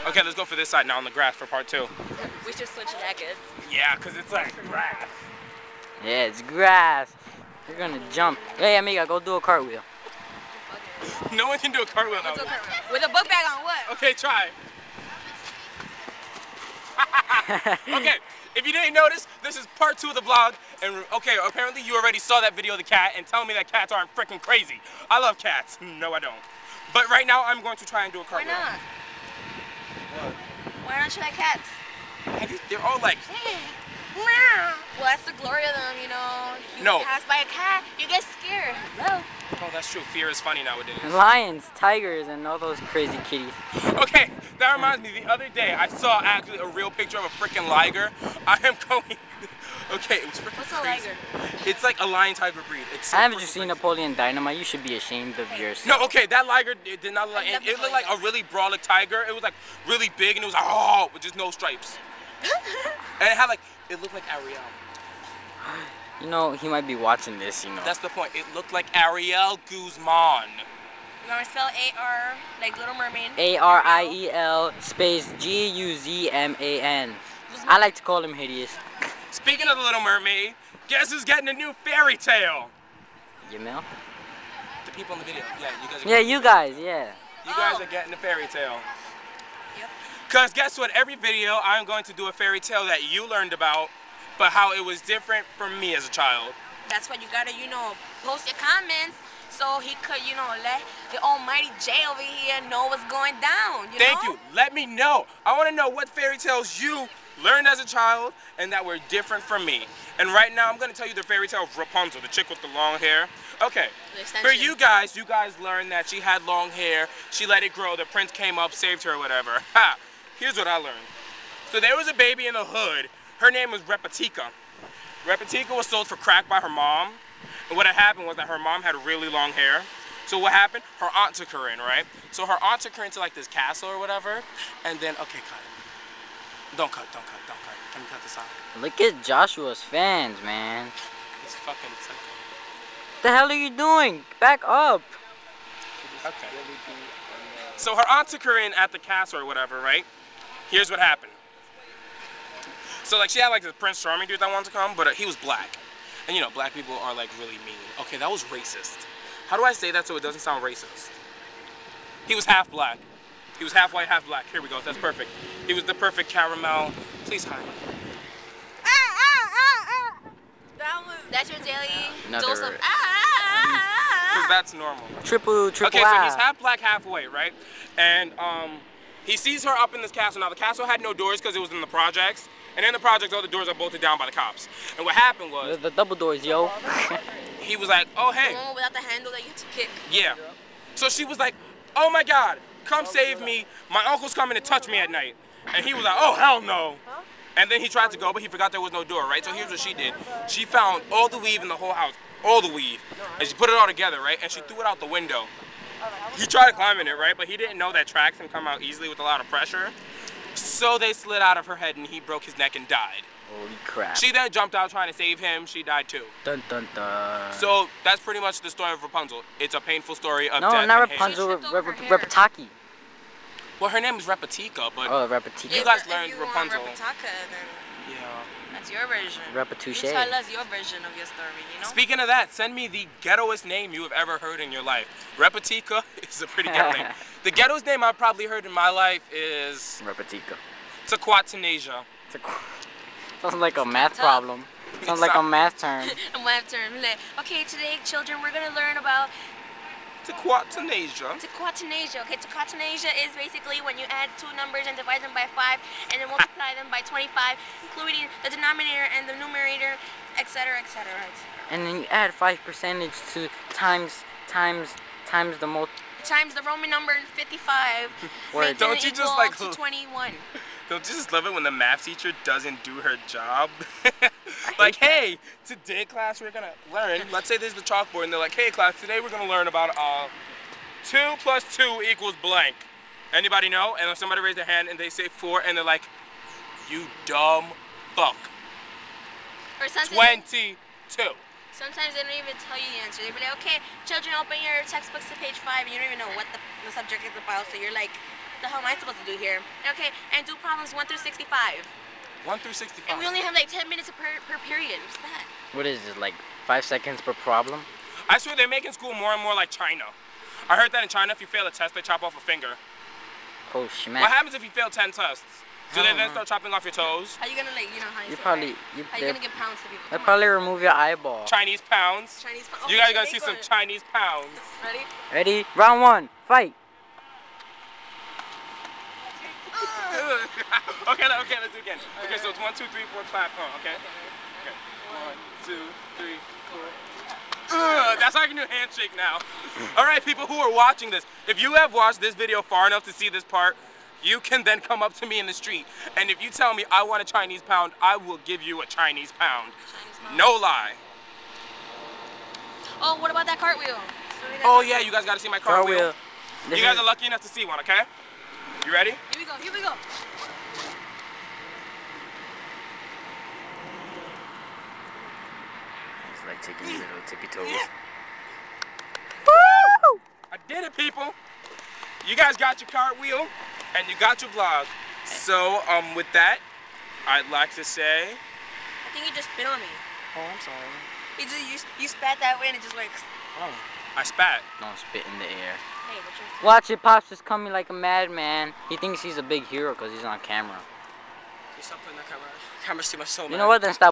Okay, let's go for this side now on the grass for part 2. We should switch jackets. Yeah, because it's like grass. Yeah, it's grass. You're gonna jump. Hey, amiga, go do a cartwheel. No one can do a cartwheel now. With a book bag on what? Okay, try. Okay, if you didn't notice, this is part 2 of the vlog. And okay, apparently you already saw that video of the cat and tell me that cats aren't freaking crazy. I love cats. No, I don't. But right now, I'm going to try and do a cartwheel. Why not? What? Why don't you like cats? They're all like... Well, that's the glory of them, you know. You pass by a cat, you get scared. Hello. Oh, that's true. Fear is funny nowadays. Lions, tigers, and all those crazy kitties. Okay, that reminds me. The other day, I saw actually a real picture of a freaking liger. I am going... Okay, it was freaking What's a crazy. liger? It's like a lion-tiger breed. It's so Haven't you seen Napoleon Dynamite? You should be ashamed of yourself. No, okay, that liger, it did not look like... It looked like a really brolic tiger. It was like really big, and it was like, oh, with just no stripes. And it had like... It looked like Ariel. You know, he might be watching this, you know. That's the point. It looked like Ariel Guzman. You want to spell A-R, like Little Mermaid? A-R-I-E-L space G-U-Z-M-A-N. I like to call him hideous. Speaking of the Little Mermaid, guess who's getting a new fairy tale? Yamil? The people in the video. Yeah, you guys are you guys, yeah. You guys are getting a fairy tale. Yep. Because guess what? Every video, I'm going to do a fairy tale that you learned about, but how it was different from me as a child. That's why you gotta, you know, post your comments so he could, you know, let the almighty Jay over here know what's going down, you Thank you. Let me know. I want to know what fairy tales you learned as a child and that were different from me. And right now, I'm going to tell you the fairy tale of Rapunzel, the chick with the long hair. Okay. For you guys learned that she had long hair. She let it grow. The prince came up, saved her, or whatever. Ha! Here's what I learned. So there was a baby in the hood. Her name was Repetica. Repetica was sold for crack by her mom. And what had happened was that her mom had really long hair. So what happened? Her aunt took her in, right? So her aunt took her into like this castle or whatever. And then, okay, cut. Don't cut. Can you cut this out? Look at Joshua's fans, man. He's fucking psycho. What the hell are you doing? Back up. Okay. So her aunt took her in at the castle or whatever, right? Here's what happened. So like she had like this Prince Charming dude that wanted to come, but he was black. And you know, black people are like really mean. Okay, that was racist. How do I say that so it doesn't sound racist? He was half black. He was half white, half black. Here we go, that's perfect. He was the perfect caramel. Please hide it. That's your daily Another dose of Because that's normal. Triple Okay, so he's half black, half white, right? And he sees her up in this castle. Now the castle had no doors because it was in the projects. And in the projects, all the doors are bolted down by the cops. And what happened was... The double doors, yo. He was like, oh, hey. The one without the handle that you have to kick. Yeah. So she was like, oh my God, come save me. My uncle's coming to touch me at night. And he was like, oh, hell no. And then he tried to go, but he forgot there was no door, right? So here's what she did. She found all the weave in the whole house, all the weave. And she put it all together, right? And she threw it out the window. He tried climbing it, right? But he didn't know that tracks can come out easily with a lot of pressure. So they slid out of her head and he broke his neck and died. Holy crap. She then jumped out trying to save him. She died too. Dun dun dun. So that's pretty much the story of Rapunzel. It's a painful story of death. No, not and Rapunzel, hate. Repetaki. Well, her name is Repetica, but oh, Repetica. you guys If learned you Rapunzel. Want Repetaka, then Yeah. that's your version. Repetouche. You tell us your version of your story, you know? Speaking of that, send me the ghettoest name you have ever heard in your life. Repetica is a pretty ghetto name. The ghettoest name I've probably heard in my life is... Repetica. Tequatanasia. Sounds like a math problem. Sounds like a math term. A math term. Like, okay, today, children, we're going to learn about... Tequatanasia. Tequatanasia. Okay, tequatanasia is basically when you add two numbers and divide them by 5 and then multiply them by 25, including the denominator and the numerator, etc., etc., etc. And then you add 5% to times the times the Roman number 55. Word. Don't you just like to 21. Don't you just love it when the math teacher doesn't do her job? Like, hey, today class we're gonna learn. Let's say this is the chalkboard, and they're like, hey class, today we're gonna learn about 2 + 2 = blank. Anybody know? And if somebody raise their hand and they say 4, and they're like, you dumb fuck. Or 22. Sometimes they don't even tell you the answer. They be like, okay, children, open your textbooks to page 5, and you don't even know what the subject is about. So you're like, the hell am I supposed to do here? Okay, and do problems 1 through 65. 1 through 65. And we only have like 10 minutes per period. What's that? What is this, like 5 seconds per problem? I swear they're making school more and more like China. I heard that in China, if you fail a test, they chop off a finger. Oh, shit. What happens if you fail 10 tests? Do they then start chopping off your toes? How you gonna like, you know, how you How you gonna give pounds to people? They'll probably remove your eyeball. Chinese pounds. Chinese pounds. You guys gotta see some Chinese pounds. Ready? Ready? Round 1, fight. Okay, let's do it again. Okay, so it's 1, 2, 3, 4, clap. Okay. Okay. 1, 2, 3, 4. That's how I can do a handshake now. All right, people who are watching this, if you have watched this video far enough to see this part, you can then come up to me in the street, and if you tell me I want a Chinese pound, I will give you a Chinese pound. No lie. Oh, what about that cartwheel? Oh yeah, you guys gotta see my cartwheel. You guys is... are lucky enough to see one, okay? You ready? Here we go, here we go. It's like taking little tippy toes. Woo! I did it, people. You guys got your cartwheel, and you got your vlog. So, with that, I'd like to say... I think you just spit on me. Oh, I'm sorry. You spat that way and it just like... Oh, I spat. Don't spit in the air. Hey, what's your... Watch it, Pops is coming like a madman. He thinks he's a big hero because he's on camera. Stop putting that camera. Camera's too much so, man. You know what? Then stop.